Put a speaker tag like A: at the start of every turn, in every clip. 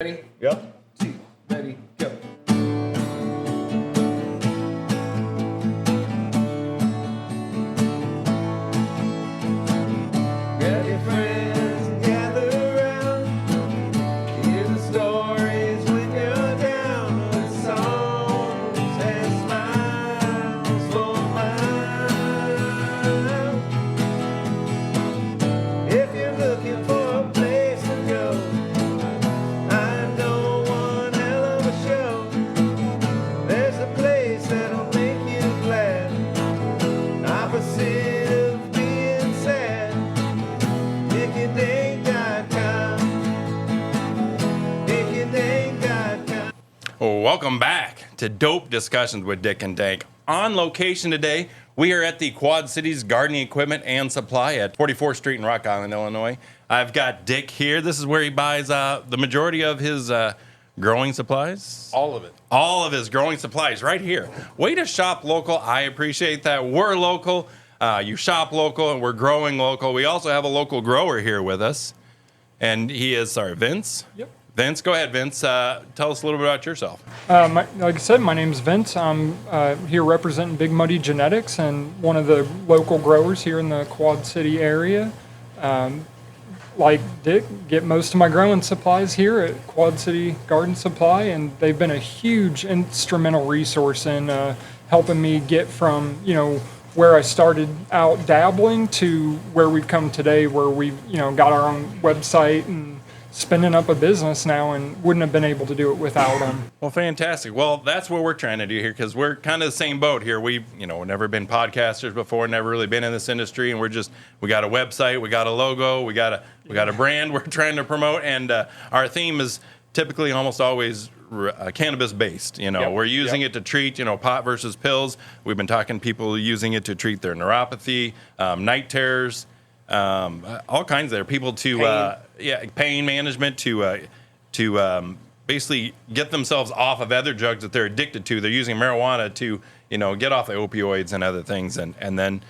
A: Ready?
B: Yep.
A: 2, ready, go. Grab your friends and gather around. Hear the stories when you're down. With songs and smiles for miles. If you're looking for a place to go, I know one hell of a show. There's a place that'll make you glad. Opposite of being sad. DICK&Dank.com. DICK&Dank.com.
B: Welcome back to Dope Discussions with Dick and Dank. On location today, we are at the Quad Cities Gardening Equipment and Supply at 44th Street in Rock Island, Illinois. I've got Dick here. This is where he buys the majority of his growing supplies.
A: All of it.
B: All of his growing supplies right here. Way to shop local. I appreciate that. We're local. You shop local, and we're growing local. We also have a local grower here with us, and he is, Vince.
C: Yep.
B: Vince, go ahead, Vince. Tell us a little bit about yourself.
C: Like I said, my name's Vince. I'm here representing Big Muddy Genetics and one of the local growers here in the Quad City area. Like Dick, get most of my growing supplies here at Quad City Garden Supply, and they've been a huge instrumental resource in helping me get from, where I started out dabbling to where we've come today, where we've, got our own website and spinning up a business now, and wouldn't have been able to do it without them.
B: Well, fantastic. Well, that's what we're trying to do here because we're kind of the same boat here. We've, never been podcasters before, never really been in this industry, and we got a website, we got a logo, we got a brand we're trying to promote, and our theme is typically almost always cannabis based. We're using it to treat, pot versus pills. We've been talking to people using it to treat their neuropathy, night terrors, all kinds there. People to pain management to basically get themselves off of other drugs that they're addicted to. They're using marijuana to get off the opioids and other things, and then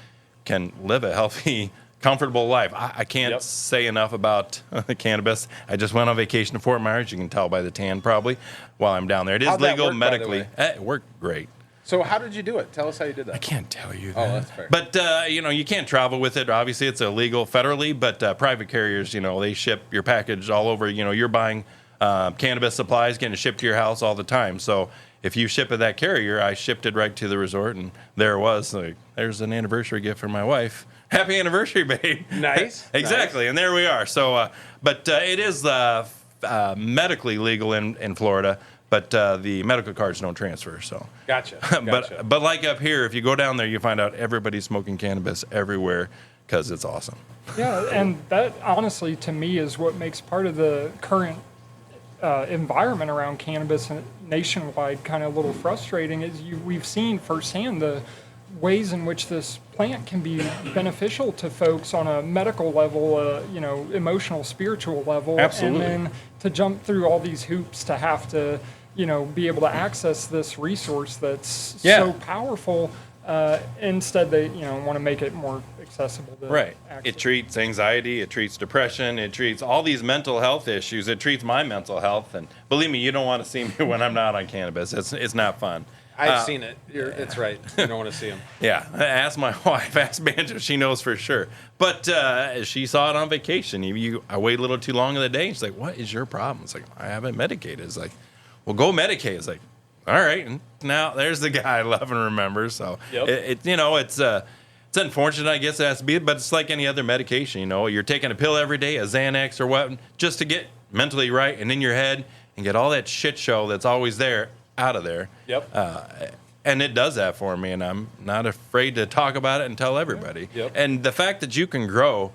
B: can live a healthy, comfortable life. I can't say enough about cannabis. I just went on vacation to Fort Myers. You can tell by the tan probably while I'm down there. It is
A: How'd that
B: legal
A: work, by the
B: medically.
A: way?
B: It worked great.
A: So how did you do it? Tell us how you did that.
B: I can't tell you that.
A: Oh, that's fair.
B: But, you can't travel with it. Obviously, it's illegal federally, but private carriers, they ship your package all over. You're buying cannabis supplies, getting it shipped to your house all the time. So if you ship it that carrier, I shipped it right to the resort, and there it was. There's an anniversary gift for my wife. Happy anniversary, babe.
A: Nice.
B: Exactly, nice. And there we are. So, but it is medically legal in Florida. But the medical cards don't transfer, so.
A: Gotcha.
B: But like up here, if you go down there, you find out everybody's smoking cannabis everywhere because it's awesome.
C: Yeah, and that honestly, to me, is what makes part of the current environment around cannabis nationwide kind of a little frustrating. Is we've seen firsthand the ways in which this plant can be beneficial to folks on a medical level, emotional, spiritual level.
B: Absolutely.
C: And then to jump through all these hoops to have to, be able to access this resource that's so powerful. Instead, they, want to make it more accessible. To
B: right.
C: access.
B: It treats anxiety. It treats depression. It treats all these mental health issues. It treats my mental health. And believe me, you don't want to see me when I'm not on cannabis. It's not fun.
A: I've seen it. It's right. You don't want to see them.
B: Yeah. Ask my wife. Ask Banjo. She knows for sure. But she saw it on vacation. I waited a little too long in the day. She's like, "What is your problem?" It's like, "I haven't medicated." It's like, "Well, go medicate." It's like, "All right." And now there's the guy I love and remember. So it's unfortunate, I guess it has to be, but it's like any other medication. You're taking a pill every day, a Xanax or what, just to get mentally right and in your head and get all that shit show that's always there out of there.
A: Yep.
B: And it does that for me, and I'm not afraid to talk about it and tell everybody.
A: Yep.
B: And the fact that you can grow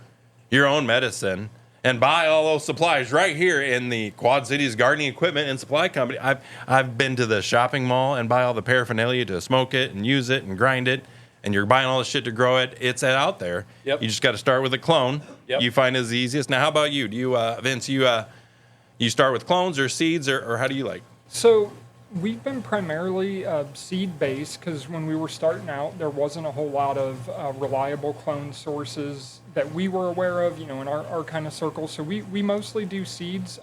B: your own medicine and buy all those supplies right here in the Quad Cities Gardening Equipment and Supply Company. I've been to the shopping mall and buy all the paraphernalia to smoke it and use it and grind it, and you're buying all the shit to grow it. It's out there.
A: Yep.
B: You just got to start with a clone.
A: Yep.
B: You find it the easiest. Now, how about you? Do you, Vince, you start with clones or seeds, or how do you like?
C: So We've been primarily seed-based because when we were starting out, there wasn't a whole lot of reliable clone sources that we were aware of, in our kind of circle. So we mostly do seeds.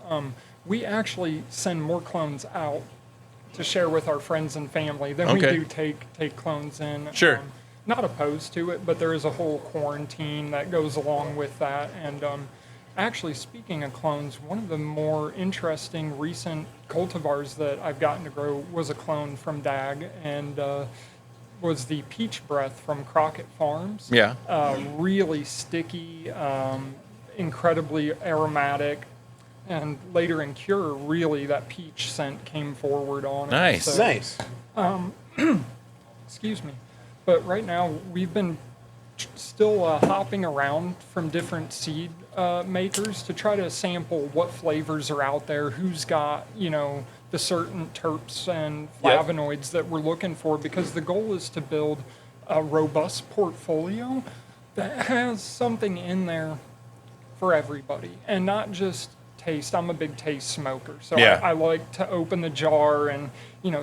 C: We actually send more clones out to share with our friends and family than we do take clones in.
B: Sure.
C: Not opposed to it, but there is a whole quarantine that goes along with that. And actually, speaking of clones, one of the more interesting recent cultivars that I've gotten to grow was a clone from DAG, and was the Peach Breath from Crockett Farms.
B: Yeah.
C: Really sticky, incredibly aromatic, and later in cure, really that peach scent came forward on it.
B: Nice.
C: So,
D: Nice.
C: excuse me. But right now, we've been still hopping around from different seed makers to try to sample what flavors are out there, who's got, the certain terps and flavonoids that we're looking for, because the goal is to build a robust portfolio that has something in there for everybody and not just taste. I'm a big taste smoker, so
B: Yeah.
C: I like to open the jar and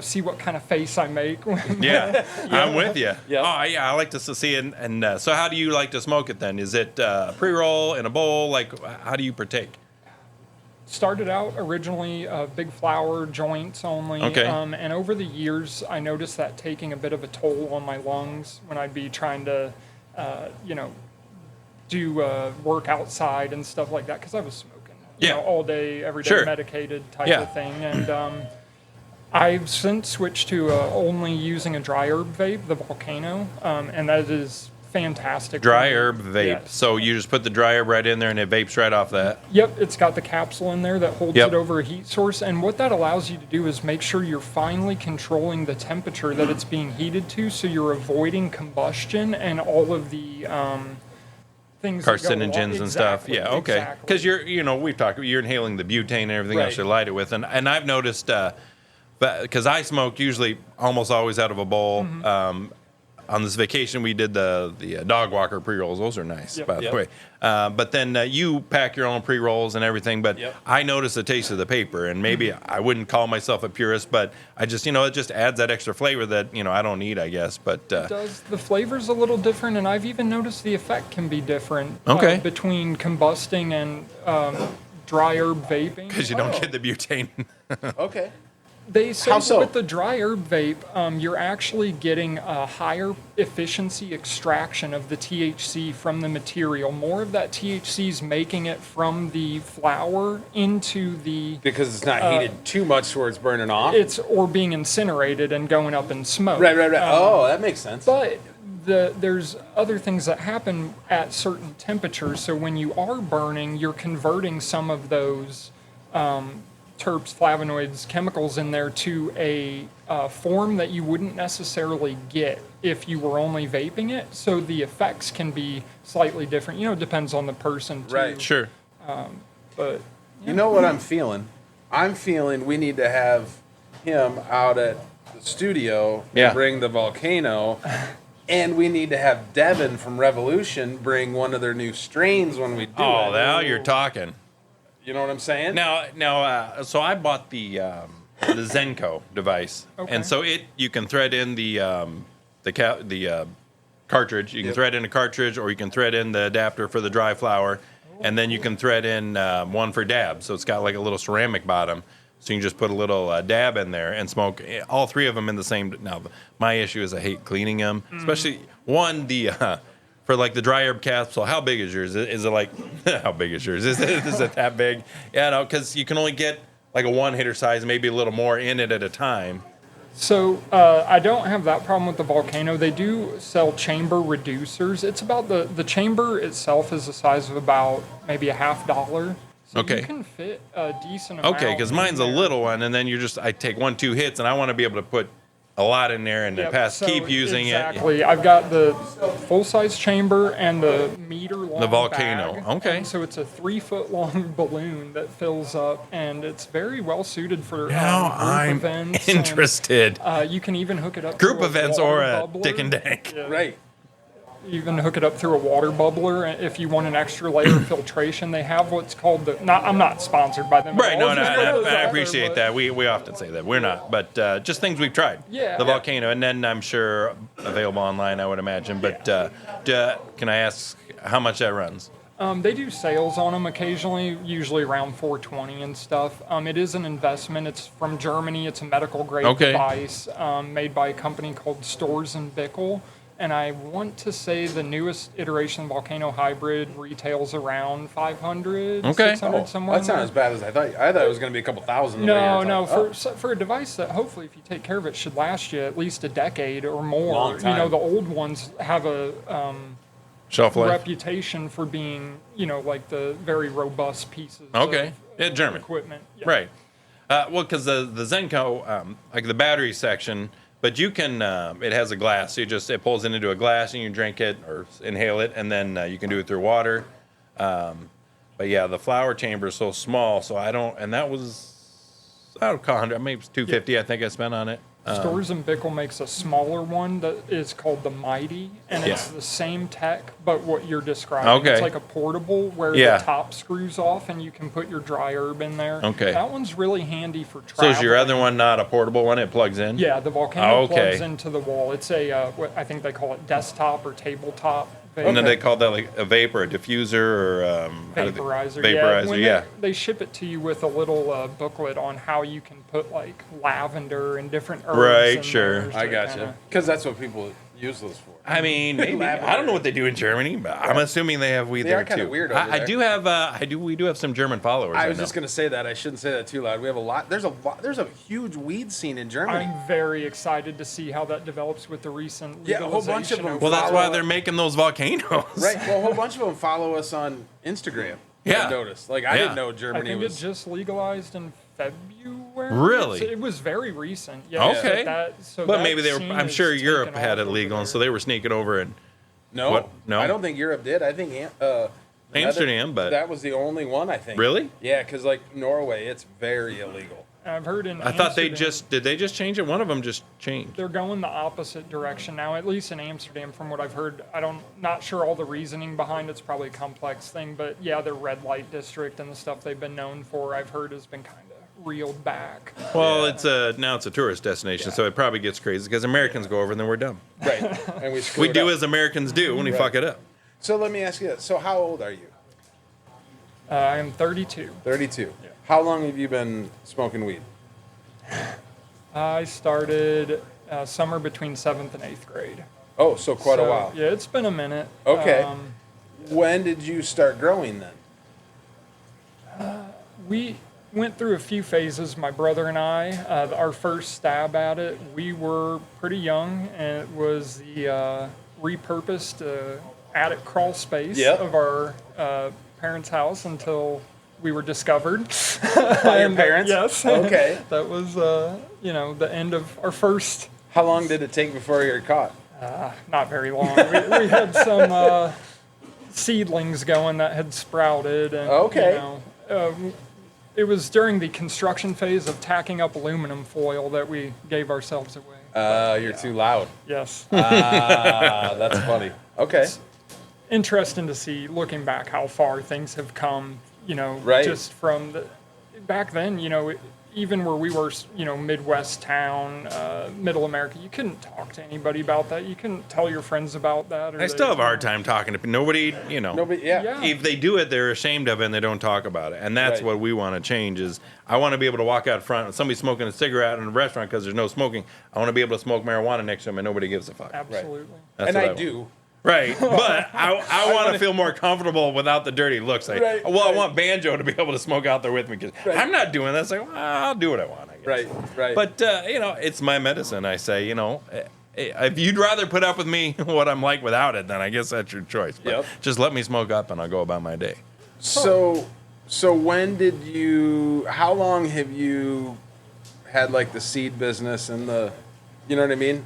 C: see what kind of face I make.
B: Yeah, I'm with you.
D: Yeah.
B: Oh, yeah, I like to see it. And so how do you like to smoke it then? Is it pre-roll in a bowl? Like, how do you partake?
C: Started out originally big flower joints only,
B: Okay.
C: And over the years I noticed that taking a bit of a toll on my lungs when I'd be trying to, do work outside and stuff like that, because I was smoking, all day, every day,
B: Sure.
C: medicated type
B: Yeah.
C: of thing, and I've since switched to only using a dry herb vape, the Volcano, and that is fantastic.
B: Dry herb vape.
C: Yes.
B: So you just put the dry herb right in there and it vapes right off that.
C: Yep, it's got the capsule in there that holds
B: Yep.
C: it over a heat source, and what that allows you to do is make sure you're finely controlling the temperature that it's being heated to, so you're avoiding combustion and all of the things that go along-
B: Carcinogens and stuff.
C: Exactly,
B: Yeah, okay.
C: exactly.
B: Because we've talked, you're inhaling the butane and everything else
D: Right.
B: you light it with. And I've noticed, because I smoke usually almost always out of a bowl.
C: Mm-hmm.
B: On this vacation, we did the dog walker pre-rolls. Those are nice,
C: Yep.
B: by the
D: Yep.
B: way. But then you pack your own pre-rolls and everything. But
D: Yep.
B: I notice the taste of the paper, and maybe
C: Mm-hmm.
B: I wouldn't call myself a purist, but I just, it just adds that extra flavor that, I don't need, I guess. But
C: Does the flavor's a little different, and I've even noticed the effect can be different
B: Okay.
C: between combusting and dry herb vaping.
B: because you don't get the butane.
D: Okay.
C: They say
D: How so?
C: with the dry herb vape, you're actually getting a higher efficiency extraction of the THC from the material. More of that THC is making it from the flower into the
D: Because it's not heated too much where it's burning off.
C: or being incinerated and going up in smoke.
D: Right. Oh, that makes sense.
C: But there's other things that happen at certain temperatures. So when you are burning, you're converting some of those terps, flavonoids, chemicals in there to a form that you wouldn't necessarily get if you were only vaping it. So the effects can be slightly different. It depends on the person too.
D: Right.
B: Sure.
C: But
D: You know what I'm feeling? I'm feeling we need to have him out at the studio
B: Yeah.
D: and bring the Volcano. And we need to have Devin from Revolution bring one of their new strains when we do
B: Oh,
D: it.
B: now you're talking.
D: You know what I'm saying?
B: Now, so I bought the Zenko device,
C: Okay.
B: and so you can thread in the cartridge. You can
D: Yep.
B: thread in a cartridge, or you can thread in the adapter for the dry flower, and then you can thread in one for dab. So it's got like a little ceramic bottom, so you can just put a little dab in there and smoke all three of them in the same. Now, my issue is I hate cleaning them, especially for like the dry herb capsule. How big is yours? Is it like, how big is yours? Is it that big? Yeah, no, because you can only get like a one hitter size, maybe a little more in it at a time.
C: So I don't have that problem with the Volcano. They do sell chamber reducers. It's about the chamber itself is the size of about maybe $50. So
B: Okay.
C: you can fit a decent amount.
B: Okay, because mine's a
C: in there.
B: little one, and then I take 1-2 hits, and I want to be able to put a lot in there and
C: Yep, so
B: keep using
C: exactly. I've got the full-size chamber and the meter-long
B: The Volcano.
C: bag.
B: Okay.
C: And so it's a 3-foot-long balloon that fills up, and it's very well suited for
B: Now
C: group
B: I'm
C: events.
B: interested.
C: And, you can even hook it up
B: Group
C: to a
B: events
C: water
B: or a
C: bubbler.
B: Dick and Dank.
C: Yeah.
D: Right.
C: even hook it up through a water bubbler. If you want an extra layer of filtration, they have what's called the. I'm not sponsored by them. at
B: Right,
C: all.
B: no,
C: Just put those
B: I
C: out there,
B: appreciate
C: but-
B: that. We often say that. We're not, but just things we've tried.
C: Yeah.
B: The
C: Yeah.
B: volcano, and then I'm sure available online, I would imagine. But can I ask how much that runs?
C: They do sales on them occasionally, usually around 420 and stuff. It is an investment. It's from Germany. It's a medical grade
B: Okay.
C: device made by a company called Stores and Bickel. And I want to say the newest iteration of Volcano Hybrid retails around 500,
B: Okay.
C: 600, somewhere.
D: That's not as bad as I thought. I thought it was going to be a couple thousand. the way
C: No,
D: you're
C: no.
D: talking.
C: For a device that hopefully, if you take care of it, should last you at least a decade or more.
D: Long
C: You know,
D: time.
C: the old ones have a
B: Shelf life.
C: reputation for being, like the very robust pieces.
B: Okay.
C: Of,
B: Yeah, German.
C: equipment. Yeah.
B: Right. Well, because the Zenko, like the battery section, but you can, it has a glass. So it pulls it into a glass and you drink it or inhale it, and then you can do it through water. But yeah, the flower chamber is so small, so I don't, and that was, I don't call 100, maybe it was 250 I think I spent on it.
C: Stores and Bickel makes a smaller one that is called the Mighty, and it's
B: Yeah.
C: the same tech, but what you're describing.
B: Okay.
C: It's like a portable where
B: Yeah.
C: the top screws off and you can put your dry herb in there.
B: Okay.
C: That one's really handy for
B: So
C: traveling.
B: is your other one not a portable one? It plugs in?
C: Yeah, the Volcano
B: Okay.
C: plugs into the wall. It's a, what I think they call it desktop or tabletop.
B: And then
C: vape-
B: they call that like a vapor, a diffuser, or how do they-
C: Vaporizer.
B: Vaporizer,
C: When
B: yeah.
C: They ship it to you with a little booklet on how you can put like lavender and different herbs.
B: Right,
C: in
B: sure.
C: there to
D: I got you.
C: kinda-
D: Because that's what people use those for.
B: I mean, maybe. I don't know what they do in Germany, but I'm assuming they have weed
D: They
B: there
D: are kinda
B: too.
D: weird over
B: I
D: there.
B: do have. We do have some German followers.
D: I was
B: know.
D: just going to say that. I shouldn't say that too loud. We have a lot. There's a huge weed scene in Germany.
C: I'm very excited to see how that develops with the recent
D: Yeah, a whole bunch of
C: legalization
D: them.
B: Well, that's why
D: follow-
B: they're making those volcanoes.
D: Right. Well, a whole bunch of them follow us on Instagram.
B: Yeah.
D: I noticed. Like, I
B: Yeah.
D: didn't know
C: I
D: Germany
C: think
D: was.
C: it just legalized in February.
B: Really?
C: It was very recent. Yeah.
B: Okay.
C: So
B: But
C: that
B: maybe they were.
C: scene
B: I'm
C: is
B: sure
C: taking
B: Europe had
C: off
B: it legal,
C: over
B: and so
C: there.
B: they were sneaking over and
D: No.
B: What? No?
D: I don't think Europe did. I think
B: Amsterdam, but
D: that was the only one, I think.
B: Really?
D: Yeah, because like Norway, it's very illegal.
C: I've heard in
B: I thought they
C: Amsterdam,
B: did they just change it? One of them just changed.
C: they're going the opposite direction now, at least in Amsterdam, from what I've heard. Not sure all the reasoning behind it's probably a complex thing, but yeah, their red light district and the stuff they've been known for, I've heard has been kind of reeled back.
B: Well, now it's a tourist destination, so it probably gets crazy because Americans go over and then we're dumb.
D: Right. And we screw
B: We
D: it
B: do
D: up.
B: as Americans do when we
D: Right.
B: fuck it up.
D: So let me ask you this. So how old are you?
C: I am 32.
D: 32. How long have you been smoking weed?
C: I started summer between 7th and 8th grade.
D: Oh, so quite a
C: So,
D: while.
C: Yeah, it's been a minute.
D: Okay. When did you start growing then?
C: We went through a few phases, my brother and I. Our first stab at it, we were pretty young, and it was the repurposed attic crawl space
D: Yep.
C: of our parents' house until we were discovered.
D: By your
C: And,
D: parents?
C: Yes.
D: Okay.
C: That was, the end of our first.
D: How long did it take before you were caught?
C: Not very long. We had some seedlings going that had sprouted, and
D: Okay.
C: it was during the construction phase of tacking up aluminum foil that we gave ourselves away.
D: You're too loud.
C: Yes,
D: That's funny. Okay.
C: interesting to see looking back how far things have come.
D: Right.
C: Just from back then. Even where we were, Midwest town, Middle America, you couldn't talk to anybody about that. You couldn't tell your friends about that. Or
B: I still have a hard time talking to nobody.
D: Nobody. Yeah.
C: Yeah.
B: If they do it, they're ashamed of it and they don't talk about it. And that's
D: Right.
B: what we want to change. Is I want to be able to walk out front and somebody's smoking a cigarette in a restaurant because there's no smoking. I want to be able to smoke marijuana next to them and nobody gives a fuck.
C: Absolutely.
B: That's
D: And
B: what
D: I
B: want.
D: do.
B: Right, but I want to feel more comfortable without the dirty looks. Like,
D: Right,
B: well,
D: right.
B: I want Banjo to be able to smoke out there with me because
D: Right.
B: I'm not doing this. Like, well, I'll do what I want, I guess.
D: Right.
B: But it's my medicine. I say, if you'd rather put up with me what I'm like without it, then I guess that's your choice. But
D: Yep.
B: just let me smoke up and I'll go about my day.
D: So when did you? How long have you had like the seed business and the? You know what I mean?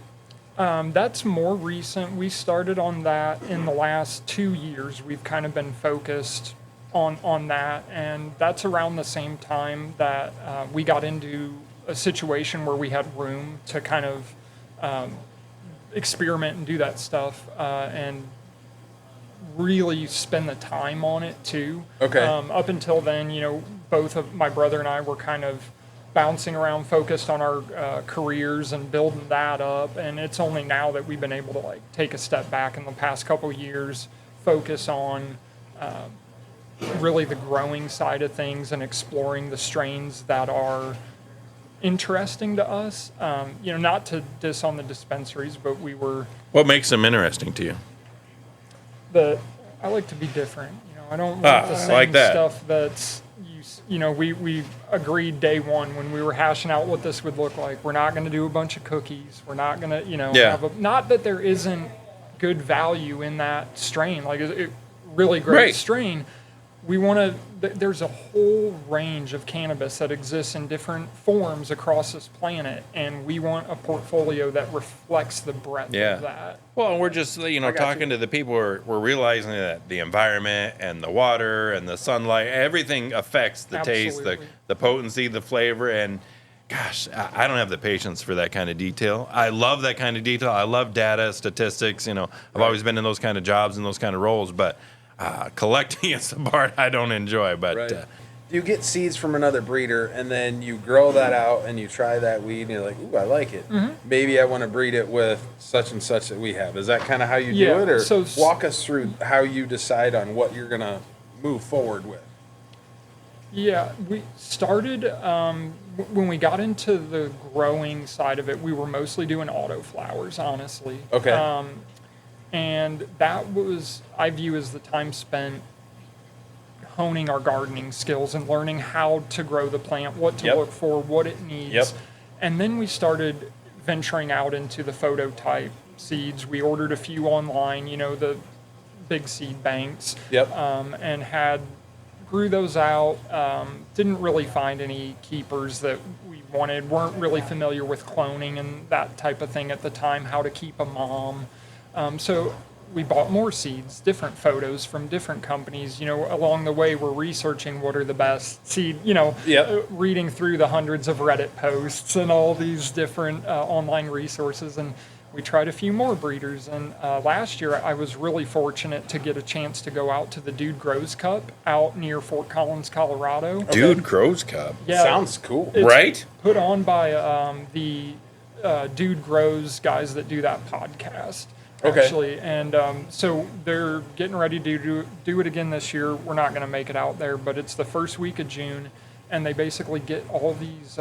C: That's more recent. We started on that in the last 2 years. We've kind of been focused on that, and that's around the same time that we got into a situation where we had room to kind of experiment and do that stuff. And really spend the time on it too.
D: Okay.
C: Up until then, both of my brother and I were kind of bouncing around, focused on our careers and building that up. And it's only now that we've been able to like take a step back in the past couple years, focus on really the growing side of things and exploring the strains that are interesting to us. Not to diss on the dispensaries, but
B: What makes them interesting to you?
C: I like to be different. I don't want the same
B: like that.
C: stuff that's we agreed day one when we were hashing out what this would look like. We're not going to do a bunch of cookies. We're not going to,
B: Yeah.
C: not that there isn't good value in that strain, like it really great
B: Right.
C: strain. We want to, there's a whole range of cannabis that exists in different forms across this planet, and we want a portfolio that reflects the breadth
B: Yeah.
C: of that.
B: Well, and we're just,
D: got
B: talking
D: you.
B: to the people, we're realizing that the environment and the water and the sunlight, everything affects the taste,
C: Absolutely.
B: the potency, the flavor. And gosh, I don't have the patience for that kind of detail. I love that kind of detail. I love data, statistics. I've always been in those kind of jobs and those kind of roles, but collecting is the part I don't enjoy. But
D: Right. You get seeds from another breeder, and then you grow that out, and you try that weed, and you're like, "Ooh, I like it. Maybe I want to breed it with such and such that we have." Is that kind of how you
C: Yeah,
D: do it, or
C: so-
D: walk us through how you decide on what you're gonna move forward with?
C: Yeah, we started when we got into the growing side of it. We were mostly doing auto flowers, honestly.
D: Okay.
C: And that was, I view as the time spent honing our gardening skills and learning how to grow the plant, what to
D: Yep.
C: look for, what it needs.
D: Yep.
C: And then we started venturing out into the phototype seeds. We ordered a few online, the big seed banks.
D: Yep.
C: And grew those out. Didn't really find any keepers that we wanted. Weren't really familiar with cloning and that type of thing at the time, how to keep a mom. So we bought more seeds, different photos from different companies. Along the way, we're researching what are the best seed,
D: Yep.
C: reading through the hundreds of Reddit posts and all these different online resources. And we tried a few more breeders. And last year, I was really fortunate to get a chance to go out to the Dude Grows Cup out near Fort Collins, Colorado.
B: Dude, Crow's Cup.
C: Yeah,
D: Sounds cool.
C: it's
B: Right?
C: Put on by the Dude Grows guys that do that podcast.
D: Okay.
C: Actually, and so they're getting ready to do it again this year. We're not going to make it out there, but it's the first week of June, and they basically get all these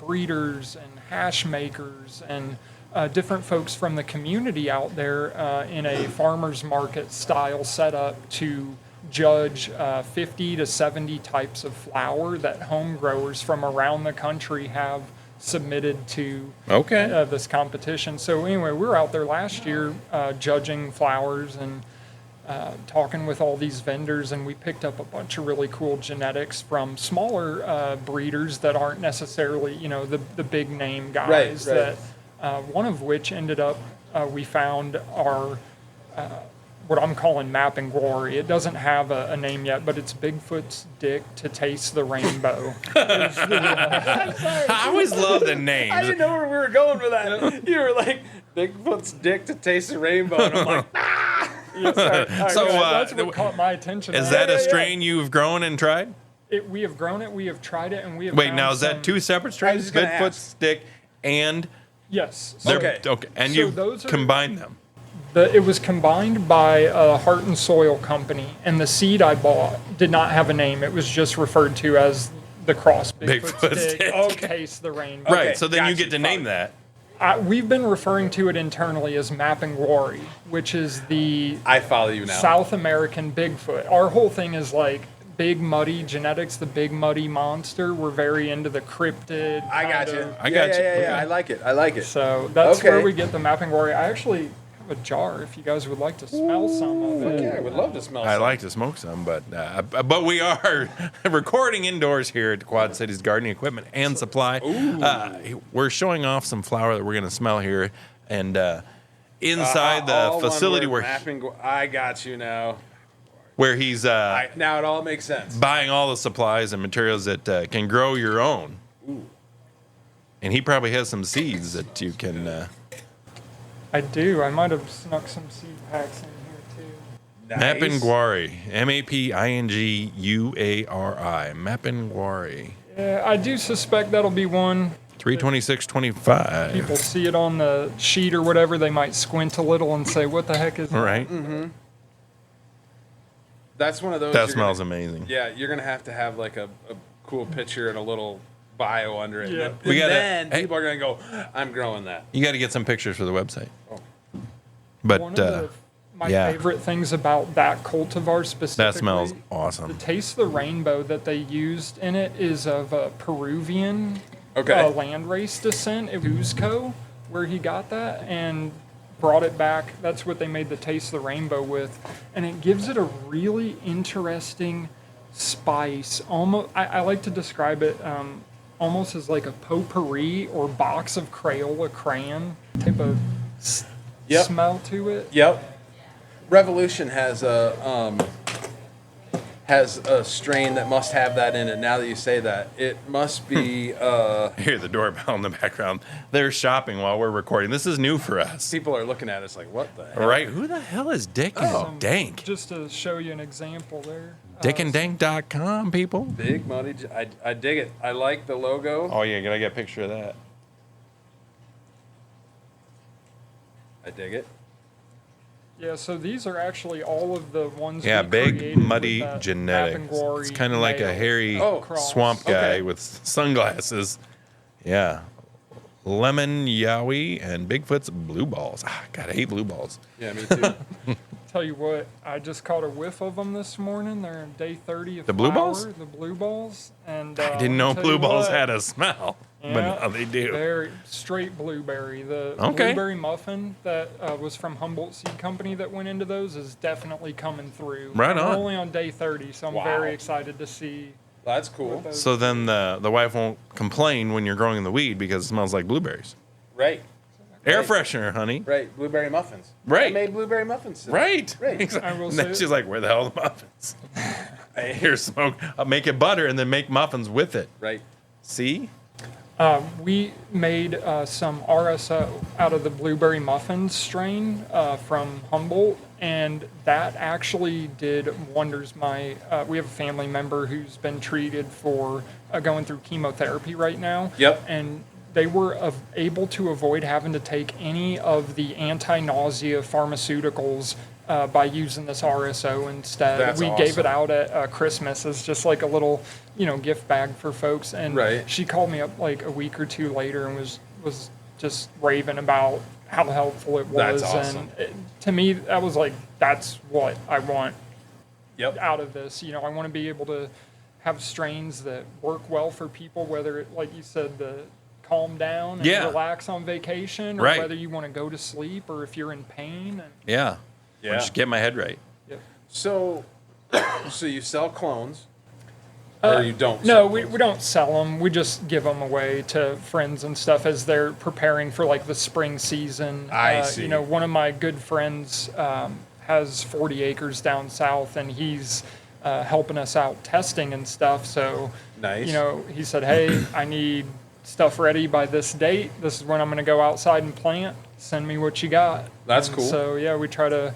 C: breeders and hash makers and different folks from the community out there in a farmer's market style setup to judge 50 to 70 types of flower that home growers from around the country have submitted to
B: Okay.
C: this competition. So anyway, we were out there last year judging flowers and talking with all these vendors, and we picked up a bunch of really cool genetics from smaller breeders that aren't necessarily, the big name guys.
D: Right.
C: That one of which ended up we found our what I'm calling Mapping Glory. It doesn't have a name yet, but it's Bigfoot's Dick to Taste the Rainbow.
B: I always love the
D: I
B: names.
D: didn't know where we were going with that. You were like, Bigfoot's dick to taste the rainbow. And I'm like,
C: Yeah, sorry. All right,
B: So,
C: that's what caught my attention.
B: Is that a strain you've grown and tried?
C: We have grown it, we have tried it, and we have
B: Wait,
C: found
B: now is that
C: some-
B: two separate strains?
D: just gonna
B: Bigfoot's
D: ask.
B: stick and
C: Yes.
B: they're-
D: Okay.
B: And
C: So
B: you
C: those are-
B: combine them.
C: It was combined by Heart and Soil Company, and the seed I bought did not have a name. It was just referred to as the cross
B: Bigfoot's
C: Bigfoot's
B: Dick.
C: Dick.
D: Okay.
C: Taste the rainbow.
B: Right.
D: Okay,
B: So then you
D: gotcha,
B: get to name
D: fine.
B: that.
C: We've been referring to it internally as Mapping Glory, which is the
D: I follow you now.
C: South American Bigfoot. Our whole thing is like Big Muddy genetics, the Big Muddy monster. We're very into the cryptid.
D: I got
C: kind
D: you.
C: of-
B: I got you.
D: Yeah.
B: Okay.
D: I like it. I like it.
C: So that's
D: Okay.
C: where we get the Mapping Glory. I actually have a jar if you guys would like to smell some of it.
D: Yeah, I would love to smell
B: I
D: some.
B: like to smoke some, but we are recording indoors here at Quad Cities Gardening Equipment and Supply. We're showing off some flower that we're going to smell here, and inside the
D: All
B: facility
D: one word,
B: where
D: mapping I got you now.
B: he's
D: Now it all makes sense.
B: buying all the supplies and materials that can grow your own. And he probably has some seeds that you can.
C: I do. I might have snuck some seed packs in here too.
B: Mapinguari. Mapinguari. Mapinguari.
C: Yeah, I do suspect that'll be one.
B: 326.25.
C: People see it on the sheet or whatever, they might squint a little and say, "What the heck is that?"
B: Right.
D: That's one of those.
B: That smells amazing.
D: Yeah, you're gonna have to have like a cool picture and a little bio under it.
C: Yeah.
D: And
B: We gotta-
D: then
B: hey.
D: people are gonna go, "I'm growing that."
B: You got to get some pictures for the website.
D: Oh.
B: But
C: One of my
B: yeah.
C: favorite things about that cultivar specifically,
B: that smells
C: the
B: awesome.
C: Taste the Rainbow that they used in it is of a Peruvian
D: Okay.
C: landrace descent, Cuzco, where he got that and brought it back. That's what they made the Taste the Rainbow with, and it gives it a really interesting spice. Almost, I like to describe it almost as like a potpourri or box of Crayola crayon type of
D: Yep.
C: smell to it.
D: Yep. Revolution has a strain that must have that in it. Now that you say that, it must be.
B: Hear the doorbell in the background. They're shopping while we're recording. This is new for us.
D: People are looking at us like, "What the hell?"
B: Right? Who the hell is Dick and Dank?
C: Just to show you an example there.
B: DickandDank.com, people.
D: Big Muddy. I dig it. I like the logo.
B: Oh, yeah. Gotta get a picture of that.
D: I dig it.
C: Yeah, so these are actually all of the ones.
B: Yeah,
C: we
B: Big
C: created with
B: Muddy
C: that
B: Genetics.
C: Mapinguari
B: It's kind of like a
C: male
B: hairy
D: Oh,
C: cross.
B: swamp guy
D: Okay.
B: with sunglasses. Yeah. Lemon Yowie and Bigfoot's blue balls. Ah, God, I hate blue balls.
D: Yeah, me too.
C: Tell you what, I just caught a whiff of them this morning. They're in day 30 of
B: The blue
C: flower,
B: balls?
C: The blue balls, and
B: I didn't know
C: tell
B: blue
C: you
B: balls
C: what,
B: had a smell, but
C: yeah,
B: now they do.
C: Very straight blueberry. The
B: Okay.
C: blueberry muffin that was from Humboldt Seed Company that went into those is definitely coming through.
B: Right
C: And
B: on.
C: We're only on day 30, so I'm
D: Wow.
C: very excited to see.
D: That's cool.
C: what those
B: So then the wife won't complain when you're growing the weed because it smells like blueberries.
D: Right.
B: Air
D: Right.
B: freshener, honey.
D: Right. Blueberry muffins.
B: Right.
D: I made blueberry muffins today.
B: Right.
D: Right.
C: I will
B: And then
C: say-
B: she's like, where the hell are the muffins? Here, smoke. I'll make it butter and then make muffins with it.
D: Right.
B: See?
C: We made some RSO out of the blueberry muffins strain from Humboldt, and that actually did wonders. We have a family member who's been treated for going through chemotherapy right now.
D: Yep.
C: And they were able to avoid having to take any of the anti-nausea pharmaceuticals by using this RSO instead.
D: That's
C: we gave it
D: awesome.
C: out at Christmas as just like a little, gift bag for folks. And
D: Right.
C: she called me up like a week or two later and was just raving about how helpful it was.
D: That's awesome.
C: And to me, that was like, that's what I want
D: Yep.
C: out of this. I want to be able to have strains that work well for people, whether it, like you said, the calm down and
B: Yeah.
C: relax on vacation, or
B: Right.
C: whether you want to go to sleep, or if you're in pain. And,
B: Yeah.
D: Yeah.
B: Just get my head right.
C: yeah.
D: So you sell clones, or you don't?
C: No,
D: sell
C: we
D: clones?
C: don't sell them. We just give them away to friends and stuff as they're preparing for like the spring season.
D: I see.
C: One of my good friends has 40 acres down south, and he's helping us out testing and stuff. So,
D: Nice.
C: He said, "Hey, I need stuff ready by this date. This is when I'm going to go outside and plant. Send me what you got."
D: That's
C: And
D: cool.
C: So yeah, we try to.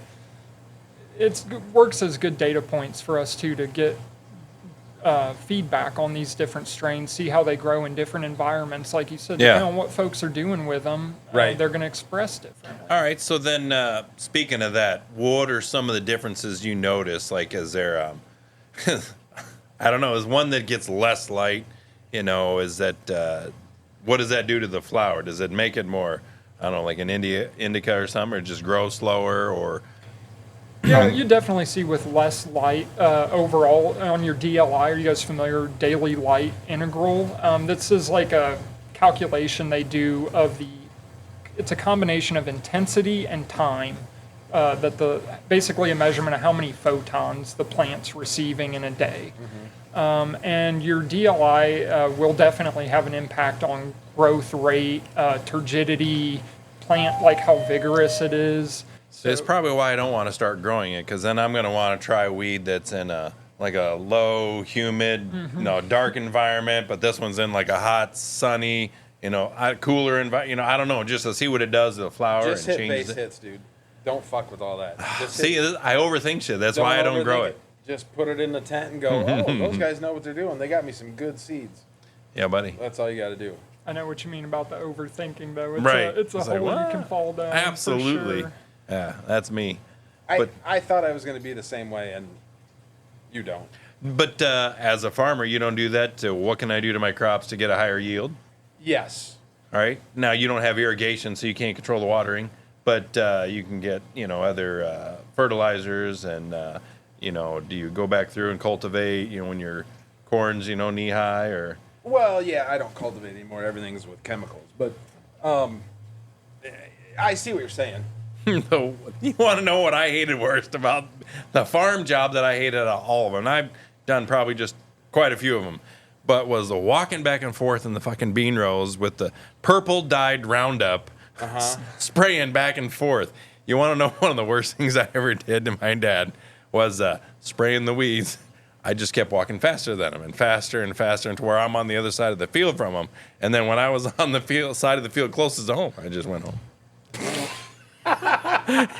C: Works as good data points for us too to get feedback on these different strains, see how they grow in different environments. Like you said,
B: Yeah.
C: depending on what folks are doing with them,
D: Right.
C: they're going to express differently.
B: All right. So then, speaking of that, what are some of the differences you notice? Like, is there, I don't know, is one that gets less light? Is that, what does that do to the flower? Does it make it more, I don't know, like an indica or something, or just grow slower, or?
C: Yeah, you definitely see with less light overall on your DLI. Are you guys familiar? Daily light integral. This is like a calculation they do of it's a combination of intensity and time. Basically a measurement of how many photons the plant's receiving in a day. And your DLI will definitely have an impact on growth rate, turgidity, plant, like how vigorous it is. So,
B: It's probably why I don't want to start growing it, because then I'm going to want to try weed that's in a low, humid, dark environment, but this one's in like a hot, sunny, cooler environment. I don't know, just to see what it does to the flower
D: Just
B: and
D: hit
B: changes
D: base
B: it.
D: hits, dude. Don't fuck with all that. Just
B: See, I overthink shit. That's why I don't grow
D: overthink
B: it.
D: Just put it in the tent and go, oh, those guys know what they're doing. They got me some good seeds.
B: Yeah, buddy.
D: That's all you got to do.
C: I know what you mean about the overthinking, though. It's
B: Right.
C: it's a
B: It's
C: hole
B: like,
C: you
B: what?
C: can fall down.
B: Absolutely.
C: For sure.
B: Yeah, that's me.
D: I
B: But-
D: thought I was going to be the same way, and you don't.
B: But as a farmer, you don't do that. What can I do to my crops to get a higher yield?
D: Yes.
B: All right. Now you don't have irrigation, so you can't control the watering, but you can get other fertilizers and do you go back through and cultivate when your corn's knee high or
D: Well, yeah, I don't cultivate anymore. Everything's with chemicals. But I see what you're saying.
B: So, you want to know what I hated worst about the farm job that I hated out of all of them? And I've done probably just quite a few of them, but was the walking back and forth in the fucking bean rows with the purple dyed Roundup spraying back and forth. You want to know one of the worst things I ever did to my dad was spraying the weeds. I just kept walking faster than him and faster to where I'm on the other side of the field from him. And then when I was on the side of the field closest to home, I just went home.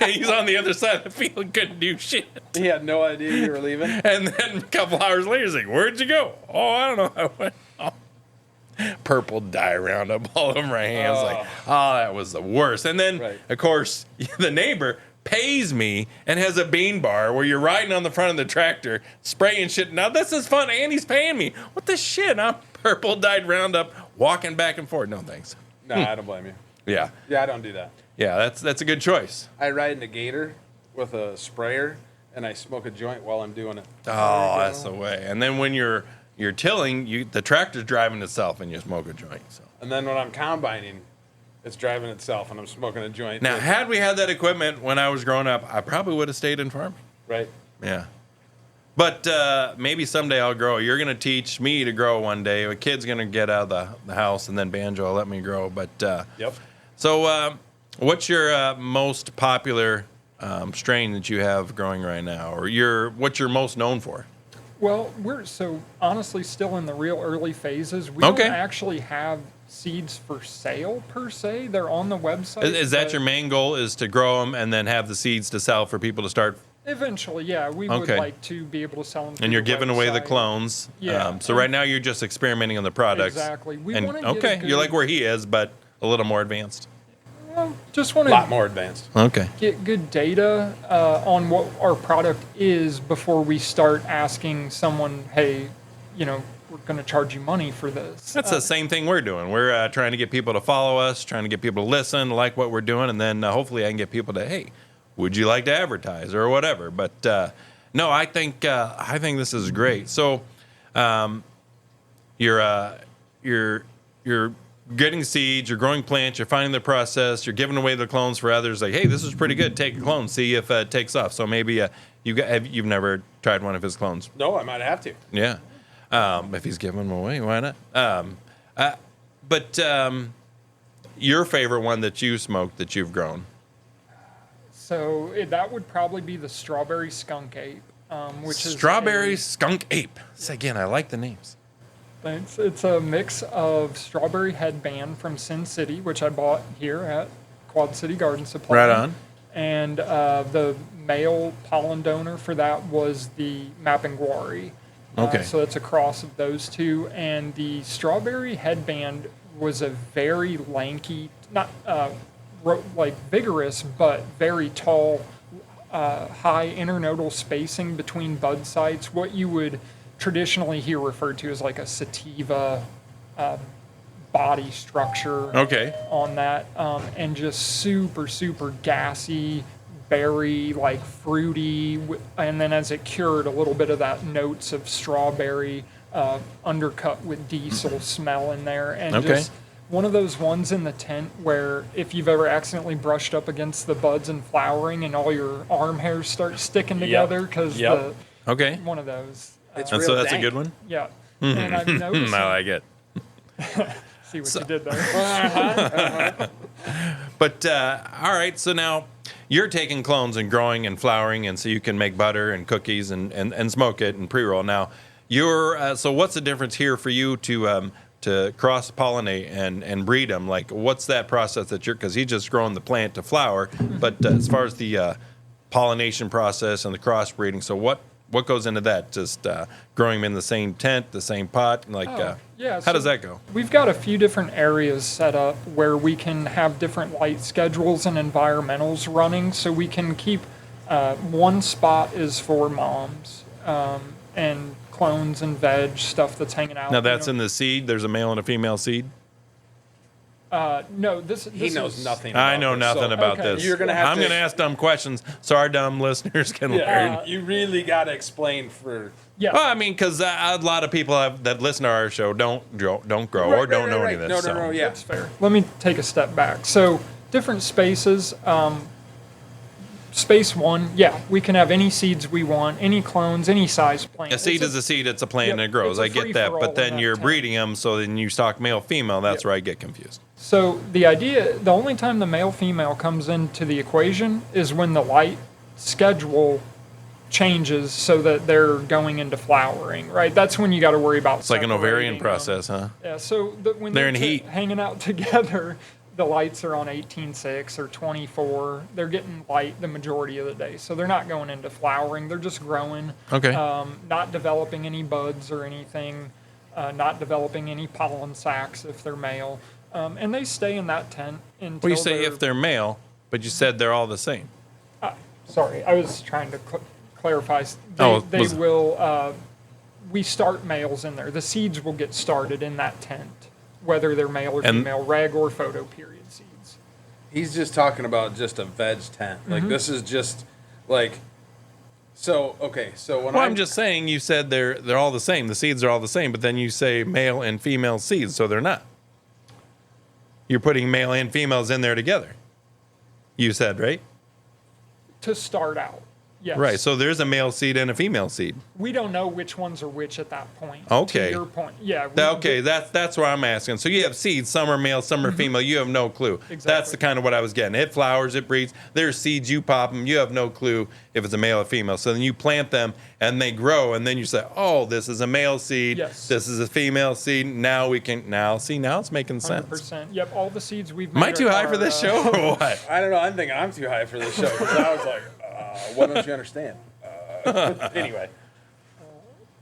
B: He's on the other side of the field, couldn't do shit.
D: He had no idea you were leaving.
B: And then a couple hours later, he's like, "Where'd you go?" "Oh, I don't know. I went home." Purple dye Roundup all over my hands. Like, oh, that was the worst. And then, of course, the neighbor pays me and has a bean bar where you're riding on the front of the tractor, spraying shit. Now, this is fun, and he's paying me. What the shit? I'm purple dyed Roundup walking back and forth. No, thanks.
D: No, I don't blame you.
B: Yeah.
D: Yeah, I don't do that.
B: Yeah, that's a good choice.
D: I ride in a gator with a sprayer, and I smoke a joint while I'm doing it.
B: Oh, that's the way. And then when you're tilling, the tractor's driving itself, and you smoke a joint. So.
D: And then when I'm combining, it's driving itself, and I'm smoking a joint.
B: Now, had we had that equipment when I was growing up, I probably would have stayed in farming.
D: Right.
B: Yeah. But maybe someday I'll grow. You're going to teach me to grow one day. A kid's going to get out of the house, and then Banjo will let me grow. But
D: Yep.
B: So what's your most popular strain that you have growing right now? Or what you're most known for?
C: Well, we're so honestly still in the real early phases. We
B: Okay.
C: don't actually have seeds for sale per se. They're on the website.
B: Is that
C: but
B: your main goal, is to grow them and then have the seeds to sell for people to start?
C: Eventually, yeah, we would
B: Okay.
C: like to be able to sell them.
B: And you're giving away the clones.
C: Yeah.
B: So right now you're just experimenting on the products.
C: Exactly. We
B: And
C: wanna get a
B: okay,
C: good-
B: you're like where he is, but a little more advanced.
C: Just want
D: A lot
C: to
D: more advanced.
B: Okay.
C: get good data on what our product is before we start asking someone, hey, we're going to charge you money for this.
B: That's the same thing we're doing. We're trying to get people to follow us, trying to get people to listen, like what we're doing, and then hopefully I can get people to, hey, would you like to advertise or whatever? But no, I think this is great. So you're getting seeds, you're growing plants, you're finding the process, you're giving away the clones for others. Like, hey, this is pretty good. Take a clone, see if it takes off. So maybe you've never tried one of his clones.
D: No, I might have to.
B: Yeah. If he's giving them away, why not? But your favorite one that you smoked that you've grown?
C: So that would probably be the strawberry skunk ape, which is
B: Strawberry Skunk Ape. Say again, I like the names.
C: Thanks. It's a mix of strawberry headband from Sin City, which I bought here at Quad City Garden Supply.
B: Right on.
C: And the male pollen donor for that was the Mapinguari.
B: Okay.
C: So that's a cross of those two. And the strawberry headband was a very lanky, not vigorous, but very tall, high internodal spacing between bud sites. What you would traditionally hear referred to as like a sativa body structure.
B: Okay.
C: On that, and just super, super gassy, berry, like fruity, and then as it cured, a little bit of that notes of strawberry undercut with diesel smell in there. And
B: Okay.
C: just one of those ones in the tent where if you've ever accidentally brushed up against the buds and flowering and all your arm hairs start sticking together because
B: Okay.
C: one of those.
D: It's
B: And
D: real
B: so that's
D: dank.
B: a good one?
C: Yeah. And I've noticed.
B: I like it.
C: See what you did there.
B: But all right, so now you're taking clones and growing and flowering, and so you can make butter and cookies and smoke it and pre-roll. Now, so what's the difference here for you to to cross pollinate and breed them? Like, what's that process that you're? Because he's just growing the plant to flower, but as far as the pollination process and the crossbreeding, so what goes into that? Just growing them in the same tent, the same pot, like
C: yeah.
B: how does that go?
C: We've got a few different areas set up where we can have different light schedules and environmentals running, so we can keep one spot is for moms and clones and veg stuff that's hanging out.
B: Now that's in the seed. There's a male and a female seed.
C: No, this
D: He knows
C: is,
D: nothing.
B: I
D: about
B: know
D: this,
B: nothing
D: so
B: about
C: okay,
B: this.
D: you're gonna have
B: I'm
D: to-
B: gonna ask dumb questions so our dumb listeners can learn.
D: Yeah, you really got to explain for.
C: yeah.
B: Well, I mean, because a lot of people that listen to our show don't grow
D: Right,
B: or don't
D: right,
B: know
D: right.
B: any of this.
D: No, yeah.
C: That's fair. Let me take a step back. So different spaces. Space one, yeah, we can have any seeds we want, any clones, any size plant.
B: A seed is a seed. It's a plant and it grows.
C: it's a
B: I get that.
C: free-for-all
B: But
C: in
B: then
C: that
B: you're
C: tent.
B: breeding them, so then you stock male, female. That's
C: Yep.
B: where I get confused.
C: So the idea, the only time the male female comes into the equation is when the light schedule changes so that they're going into flowering, right? That's when you got to worry about.
B: It's like an ovarian process, huh?
C: Yeah. So when
B: They're in
C: t-
B: heat.
C: hanging out together, the lights are on 18.6 or 24. They're getting light the majority of the day, so they're not going into flowering. They're just growing.
B: Okay.
C: Not developing any buds or anything. Not developing any pollen sacs if they're male. And they stay in that tent until.
B: Well, you say if they're male, but you said they're all the same.
C: Sorry, I was trying to clarify. They
B: was-
C: will. We start males in there. The seeds will get started in that tent, whether they're male or
B: And-
C: female, reg or photo period seeds.
D: He's just talking about just a veg tent. Like this is just like. So okay, so when
B: Well, I'm just saying. You said they're all the same. The seeds are all the same, but then you say male and female seeds, so they're not. You're putting male and females in there together. You said, right?
C: To start out, yes.
B: Right. So there's a male seed and a female seed.
C: We don't know which ones are which at that point.
B: Okay.
C: To your point, yeah.
B: Okay, that's where I'm asking. So you have seeds, some are male, some are female. You have no clue. That's
C: Exactly.
B: the kind of what I was getting. It flowers, it breeds. There's seeds, you pop them. You have no clue if it's a male or female. So then you plant them and they grow, and then you say, "Oh, this is a male seed.
C: Yes.
B: This is a female seed." Now we can now it's making sense.
C: 100%. Yep. All the seeds we've.
B: Am I
C: made
B: too high
C: are,
B: for this show or what?
D: I don't know. I'm thinking I'm too high for this show because I was like, what don't you understand? Anyway,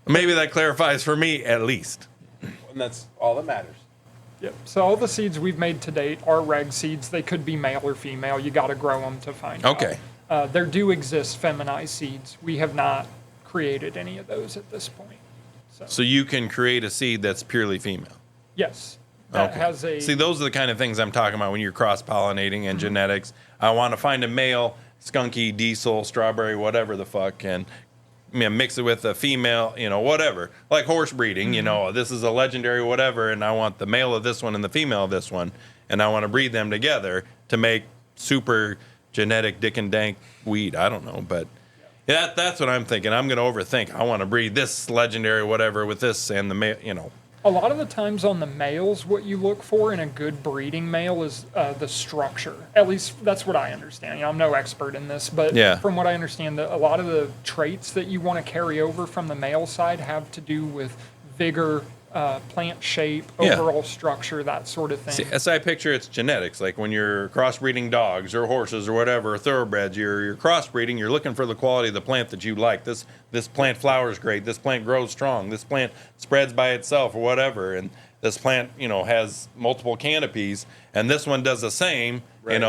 B: Maybe that clarifies for me at least.
D: and that's all that matters.
C: Yep. So all the seeds we've made to date are reg seeds. They could be male or female. You got to grow them to find out.
B: Okay.
C: There do exist feminized seeds. We have not created any of those at this point.
B: So you can create a seed that's purely female.
C: Yes. That
B: Okay.
C: has a.
B: See, those are the kind of things I'm talking about when you're cross pollinating and genetics. I want to find a male skunky, diesel, strawberry, whatever the fuck, and mix it with a female, whatever. Like horse breeding, this is a legendary whatever, and I want the male of this one and the female of this one, and I want to breed them together to make super genetic Dick&Dank weed. I don't know, but that's what I'm thinking. I'm going to overthink. I want to breed this legendary whatever with this and the male,
C: A lot of the times on the males, what you look for in a good breeding male is the structure. At least that's what I understand. I'm no expert in this, but
B: Yeah.
C: from what I understand, a lot of the traits that you want to carry over from the male side have to do with vigor, plant shape,
B: Yeah.
C: overall structure, that sort of thing.
B: See, as I picture, it's genetics. Like when you're crossbreeding dogs or horses or whatever, or thoroughbreds, you're crossbreeding. You're looking for the quality of the plant that you like. This plant flowers great. This plant grows strong. This plant spreads by itself or whatever. And this plant, has multiple canopies. And this one does the same.
D: Right.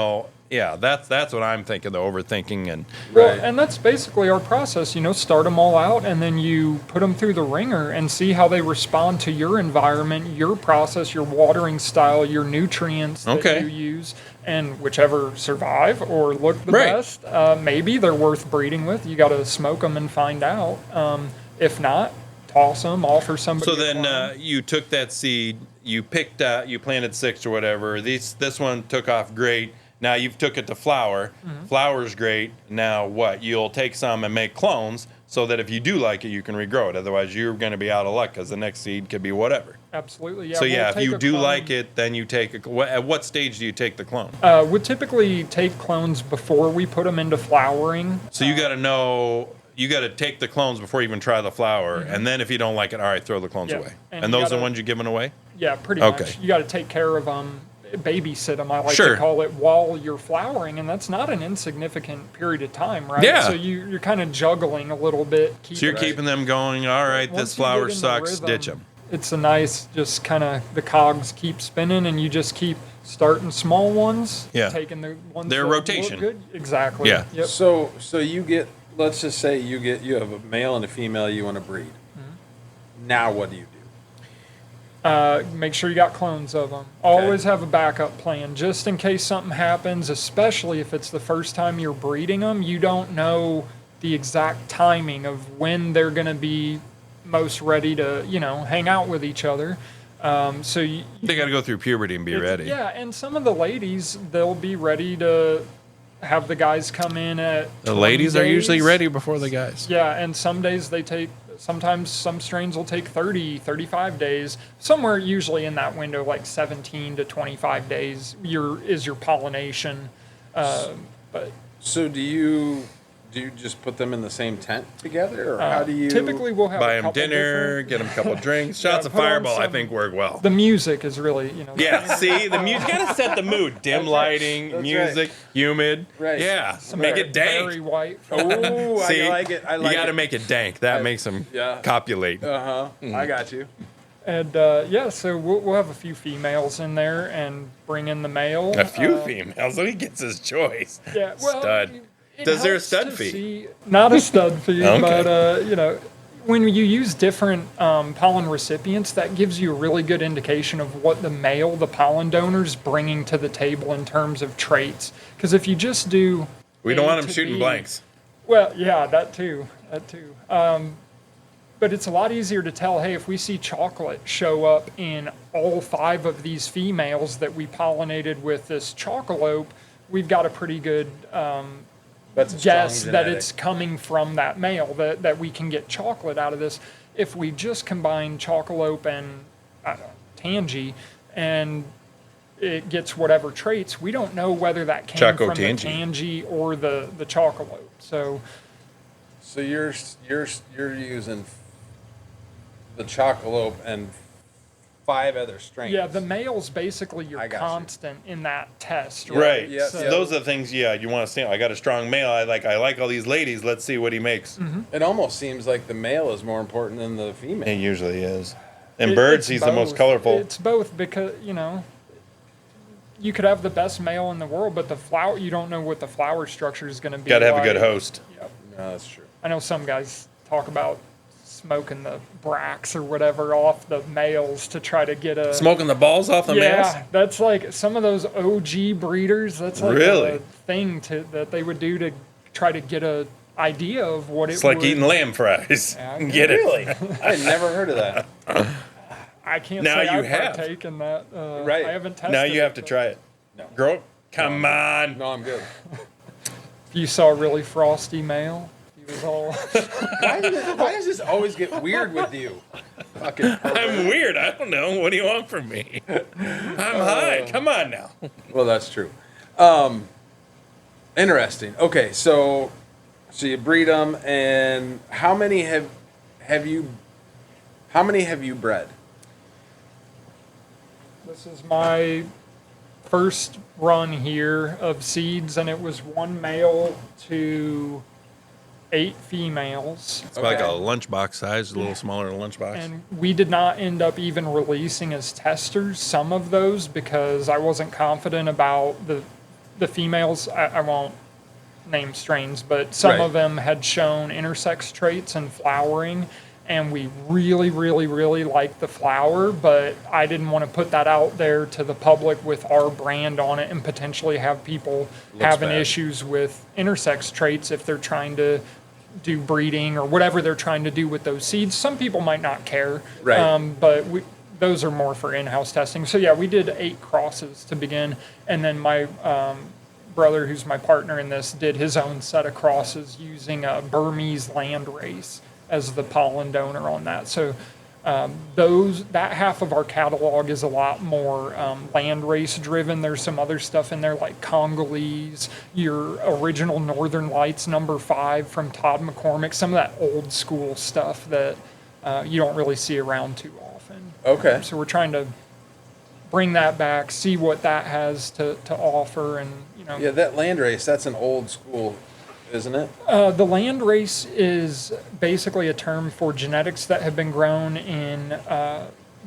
B: Yeah, that's what I'm thinking. The overthinking and
C: Well,
D: Right.
C: and that's basically our process, start them all out and then you put them through the ringer and see how they respond to your environment, your process, your watering style, your nutrients that
B: Okay.
C: you use, and whichever survive or look the
B: Right.
C: best, maybe they're worth breeding with. You got to smoke them and find out. If not, toss them, offer somebody.
B: So
C: a
B: then
C: clone.
B: you took that seed, you picked out, you planted 6 or whatever. This one took off great. Now you've took it to flower. Flower's great. Now what? You'll take some and make clones so that if you do like it, you can regrow it. Otherwise, you're going to be out of luck because the next seed could be whatever.
C: Absolutely, yeah.
B: So
C: we'll
B: if
C: take
B: you
C: a
B: do
C: clone.
B: like it, then you take at what stage do you take the clone?
C: We typically take clones before we put them into flowering.
B: So you got to know you got to take the clones before you even try the flower, and then if you don't like it, all right, throw the clones
C: Yeah.
B: away.
C: And
B: And
C: you
B: those are the
C: gotta-
B: ones you're giving away?
C: Yeah, pretty
B: Okay.
C: much. You got to take care of them, babysit them, I like
B: Sure.
C: to call it, while you're flowering, and that's not an insignificant period of time, right?
B: Yeah.
C: So you're kind of juggling a little bit.
B: So you're keeping them going, all right,
C: Once
B: this
C: you get
B: flower
C: in the
B: sucks,
C: rhythm,
B: ditch them.
C: It's a nice, just kind of the cogs keep spinning, and you just keep starting small ones,
B: Yeah.
C: taking the ones
B: Their
C: that look
B: rotation.
C: good. Exactly.
B: Yeah.
C: Yep.
D: So you get, let's just say you have a male and a female you want to breed. Now what do you do?
C: Make sure you got clones of them. Always have a backup plan, just in case something happens, especially if it's the first time you're breeding them. You don't know the exact timing of when they're going to be most ready to, hang out with each other. So
B: They got to go through puberty and be ready.
C: Yeah, and some of the ladies, they'll be ready to have the guys come in at
B: The
C: 20
B: ladies are usually
C: days.
B: ready before the guys.
C: Yeah, and some days sometimes some strains will take 30, 35 days. Somewhere usually in that window, like 17 to 25 days, is your pollination. But
D: So do you just put them in the same tent together, or how do you?
C: typically we'll have
B: Buy
C: a
B: them
C: couple
B: dinner,
C: different-
B: get them a couple drinks. Shots of
C: put on
B: Fireball, I
C: some-
B: think, work well.
C: The music is really,
B: Yeah, see, the music got to set the mood. Dim lighting,
D: That's
B: music, humid.
D: Right.
B: Yeah, make it
C: very
B: dank.
C: white.
D: Ooh,
B: See,
D: I like it. I like
B: you got to
D: it.
B: make it dank. That makes them
D: Yeah.
B: copulate.
D: I got you.
C: And so we'll have a few females in there and bring in the male.
B: A few females, so he gets his choice.
C: Yeah, well,
B: Stud.
C: it
B: Does there a
C: helps
B: stud
C: to
B: fee?
C: see- not a stud fee,
B: Okay.
C: but when you use different pollen recipients, that gives you a really good indication of what the pollen donor's bringing to the table in terms of traits. Because if you just do,
B: We don't
C: A
B: want them
C: to
B: shooting
C: B-
B: blanks.
C: Well, yeah, that too. But it's a lot easier to tell, hey, if we see chocolate show up in all 5 of these females that we pollinated with this chocolope, we've got a pretty good
D: That's a
C: guess
D: strong
C: that
D: genetic.
C: it's coming from that male, that we can get chocolate out of this. If we just combine chocolope and tangy and it gets whatever traits, we don't know whether that came
B: Choco
C: from the
B: tangy.
C: tangy or the chocolope. So
D: So you're using the chocolope and 5 other strains.
C: yeah, the male's basically
D: I
C: your
D: got you.
C: constant in that test.
B: Right.
D: yeah,
C: So-
D: yeah.
B: Those are the things, you want to stand. I got a strong male. I like all these ladies. Let's see what he makes.
D: It almost seems like the male is more important than the female.
B: He usually is. And
C: It-
B: birds,
C: it's
B: he's the most
C: both.
B: colorful.
C: It's both because, you could have the best male in the world, but you don't know what the flower structure is going to be.
B: Got to have a good
C: like.
B: host.
C: Yep.
D: No, that's true.
C: I know some guys talk about smoking the bracts or whatever off the males to try to get a.
B: Smoking the balls off the males?
C: Yeah, that's like some of those OG breeders. That's like
B: Really?
C: a thing that they would do to try to get a idea of what
B: It's
C: it
B: like
C: would.
B: eating lamb fries.
C: Yeah,
B: Get it?
D: Really? I had never heard of that.
C: I can't
B: Now
C: say
B: you
C: I
B: have.
C: partake in that.
D: Right.
C: I haven't tested.
B: Now you have to
C: but
B: try it.
D: No.
B: Girl, come on.
D: No, I'm good.
C: If you saw a really frosty male, he was all.
D: Why does this always get weird with you? Fucking
B: I'm weird. I don't know. What do you want from me? I'm high. Come on now.
D: Well, that's true. Interesting. Okay, so you breed them, and how many have you bred?
C: This is my first run here of seeds, and it was 1 male to 8 females.
B: It's like a
D: Okay.
B: lunchbox size, a little smaller than a lunchbox.
C: And we did not end up even releasing as testers some of those because I wasn't confident about the females. I won't name strains, but some
D: Right.
C: of them had shown intersex traits and flowering, and we really, really, really liked the flower, but I didn't want to put that out there to the public with our brand on it and potentially have people
D: Looks
C: having
D: bad.
C: issues with intersex traits if they're trying to do breeding or whatever they're trying to do with those seeds. Some people might not care,
D: Right.
C: but those are more for in-house testing. So yeah, we did 8 crosses to begin, and then my brother, who's my partner in this, did his own set of crosses using a Burmese land race as the pollen donor on that. So That half of our catalog is a lot more land race driven. There's some other stuff in there like Congolese, your original Northern Lights #5 from Todd McCormick, some of that old school stuff that you don't really see around too often.
D: Okay.
C: So we're trying to bring that back, see what that has to offer, and
D: Yeah, that land race, that's an old school, isn't it?
C: The land race is basically a term for genetics that have been grown in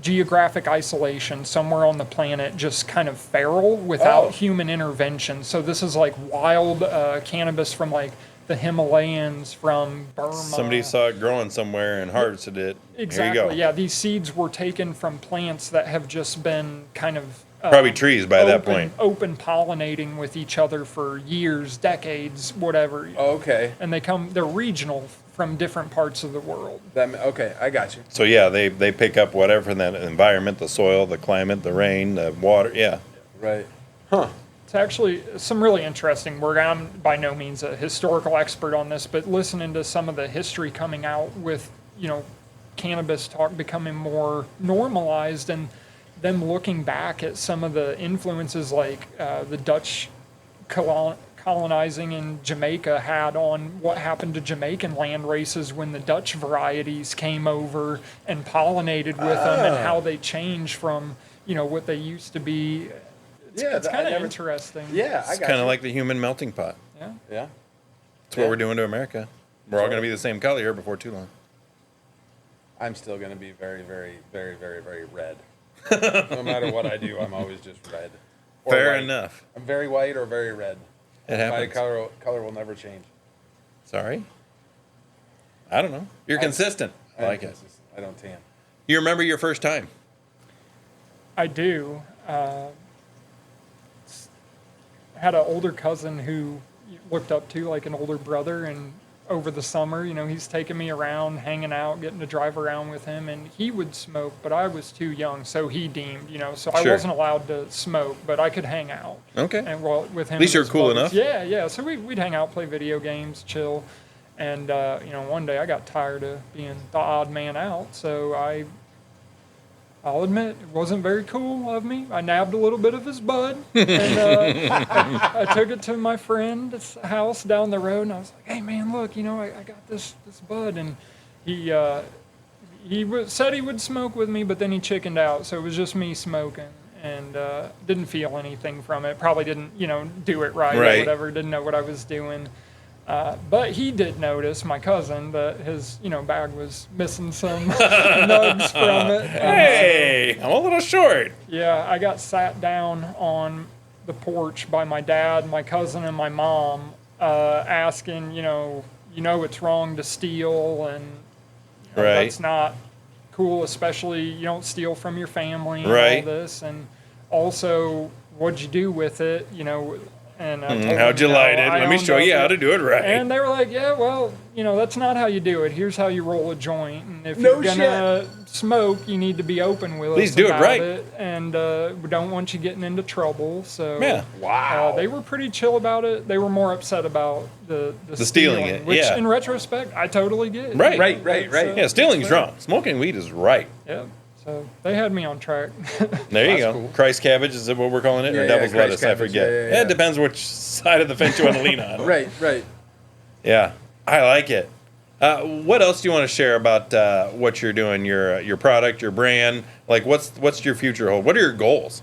C: geographic isolation somewhere on the planet, just kind of feral without human intervention. So this is like wild cannabis from like the Himalayas, from Burma.
B: Somebody saw it growing somewhere and harvested it.
C: Exactly.
B: There you go.
C: Yeah, these seeds were taken from plants that have just been kind of
B: Probably trees by that point.
C: open pollinating with each other for years, decades, whatever.
D: Okay.
C: And they're regional from different parts of the world.
D: Okay, I got you.
B: So yeah, they pick up whatever from that environment, the soil, the climate, the rain, the water. Yeah.
D: Right. Huh.
C: It's actually some really interesting work. I'm by no means a historical expert on this, but listening to some of the history coming out with, cannabis talk becoming more normalized, and them looking back at some of the influences like the Dutch colonizing in Jamaica had on what happened to Jamaican land races when the Dutch varieties came over and pollinated with them, and how they changed from, what they used to be. It's kind of interesting.
D: Yeah, I
B: It's
D: got
B: kind
D: you.
B: of like the human melting pot.
C: Yeah.
D: Yeah.
B: That's what we're doing to America. We're all going to be the same color here before too long.
D: I'm still going to be very, very, very, very, very red. No matter what I do, I'm always just red. Or
B: Fair
D: white. enough. I'm very white or very red.
B: It
D: My
B: happens.
D: color will never change.
B: Sorry? I don't know. You're consistent. I like it.
D: I don't tan.
B: You remember your first time?
C: I do. Had an older cousin who looked up to like an older brother, and over the summer, he's taking me around, hanging out, getting to drive around with him, and he would smoke, but I was too young, so he deemed, so I
B: Sure.
C: wasn't allowed to smoke, but I could hang out.
B: Okay.
C: And with him.
B: At least
C: and
B: you're
C: his
B: cool
C: buddies.
B: enough.
C: Yeah. So we'd hang out, play video games, chill, and one day I got tired of being the odd man out, so I'll admit, it wasn't very cool of me. I nabbed a little bit of his bud, and I took it to my friend's house down the road, and I was like, "Hey, man, look, I got this bud," and he said he would smoke with me, but then he chickened out, so it was just me smoking, and didn't feel anything from it. Probably didn't, do it right or
B: Right.
C: whatever. Didn't know what I was doing. But he did notice, my cousin, that his, bag was missing some nugs from it.
B: Hey, I'm a little short.
C: Yeah, I got sat down on the porch by my dad, my cousin, and my mom, asking, it's wrong to steal, and
B: Right.
C: that's not cool, especially you don't steal from your family and
B: Right.
C: all this. And also, what'd you do with it, And I told them,
B: How'd you light it?
C: I
B: Let me
C: owned
B: show
C: up
B: you how
C: it.
B: to do it right.
C: And they were like, yeah, well, that's not how you do it. Here's how you roll a joint. And if
D: No
C: you're going to smoke, you need to be open with
B: Please
C: us
B: do it
C: about
B: right.
C: it. And we don't want you getting into trouble. So
B: Yeah.
D: Wow.
C: they were pretty chill about it. They were more upset about the
B: stealing it,
C: which
B: yeah.
C: in retrospect, I totally get.
B: Right.
D: Right.
C: It's,
B: Yeah, stealing's
C: it's fair.
B: wrong. Smoking weed is right.
C: Yeah. So they had me on track.
B: There you
D: That's
B: go.
D: cool.
B: Christ cabbage, is that what we're calling it?
D: Yeah,
B: or
D: yeah,
B: devil's
D: Christ
B: lettuce?
D: cabbage.
B: I forget.
D: Yeah.
B: It depends which side of the fence you want to lean on.
D: Right.
B: Yeah, I like it. What else do you want to share about what you're doing, your product, your brand? Like, what's your future hold? What are your goals?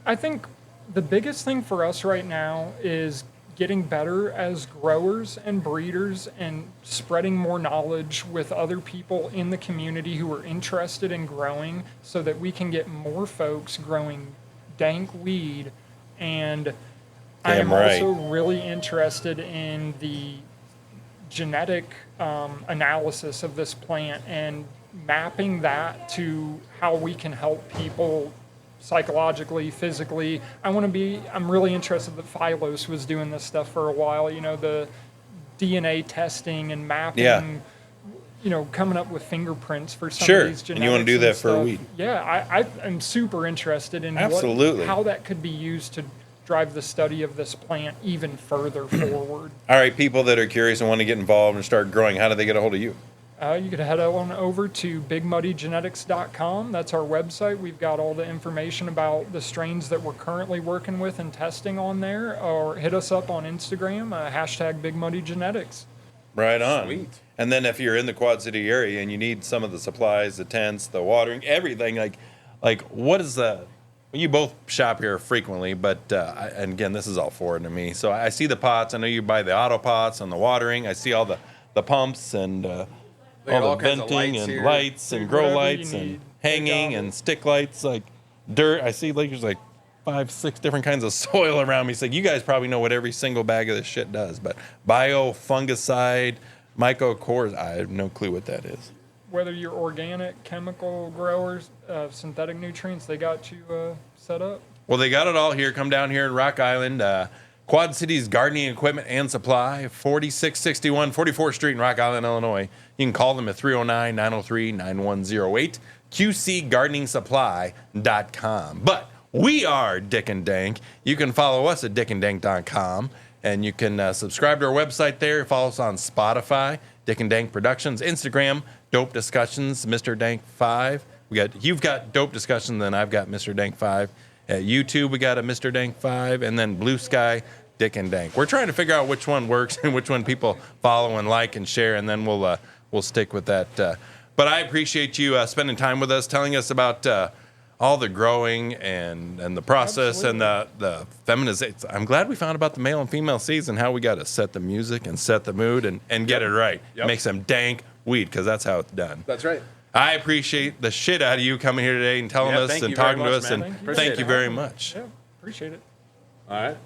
C: I think the biggest thing for us right now is getting better as growers and breeders and spreading more knowledge with other people in the community who are interested in growing so that we can get more folks growing dank weed. And I am
B: Damn right.
C: also really interested in the genetic analysis of this plant and mapping that to how we can help people psychologically, physically. I'm really interested that Phylos was doing this stuff for a while, the DNA testing and mapping,
B: Yeah.
C: Coming up with fingerprints for some
B: Sure.
C: of these genetics.
B: And you wanna do that for
C: stuff.
B: weed.
C: Yeah, I'm super interested in
B: Absolutely.
C: how that could be used to drive the study of this plant even further forward.
B: All right, people that are curious and want to get involved and start growing, how do they get a hold of you?
C: You could head on over to bigmuddygenetics.com. That's our website. We've got all the information about the strains that we're currently working with and testing on there. Or hit us up on Instagram, hashtag bigmuddygenetics.
B: Right on.
D: Sweet.
B: And then if you're in the Quad City area and you need some of the supplies, the tents, the watering, everything, like what is the? You both shop here frequently, but and again, this is all foreign to me. So I see the pots. I know you buy the auto pots and the watering. I see all the pumps and
D: got
B: all
D: all
B: the
D: kinds of
B: venting
D: lights
B: and
D: here.
B: lights and
C: Dude,
B: grow
C: whatever you
B: lights
C: need,
B: and
C: they
B: hanging
C: got
B: and
C: it.
B: stick lights, like dirt. I see like there's like 5-6 different kinds of soil around me. It's like you guys probably know what every single bag of this shit does, but bio fungicide, mycocores, I have no clue what that is.
C: Whether you're organic, chemical growers, synthetic nutrients, they got you set up.
B: Well, they got it all here. Come down here in Rock Island. Quad Cities Gardening Equipment and Supply, 4661 44th Street in Rock Island, Illinois. You can call them at 309-903-9108, qcgardeningsupply.com. But we are Dick and Dank. You can follow us at DickandDank.com, and you can subscribe to our website there. Follow us on Spotify, Dick and Dank Productions, Instagram, Dope Discussions, Mr. Dank 5. You've got Dope Discussions, then I've got Mr. Dank 5. At YouTube, we got a Mr. Dank 5, and then Blue Sky, Dick and Dank. We're trying to figure out which one works and which one people follow and like and share, and then we'll stick with that. But I appreciate you spending time with us, telling us about all the growing and the process and the feminization. I'm glad we found about the male and female seeds and how we got to set the music and set the mood and get it right.
D: Yep.
B: Make some dank weed, because that's how it's done.
D: That's right.
B: I appreciate the shit out of you coming here today and telling
D: Yeah,
B: us
D: thank
B: and
D: you very
B: talking to
D: much,
B: us.
D: man.
B: And
C: Thank you.
B: thank you very
C: Appreciate it.
B: much.
C: Yeah, appreciate it.
D: All right.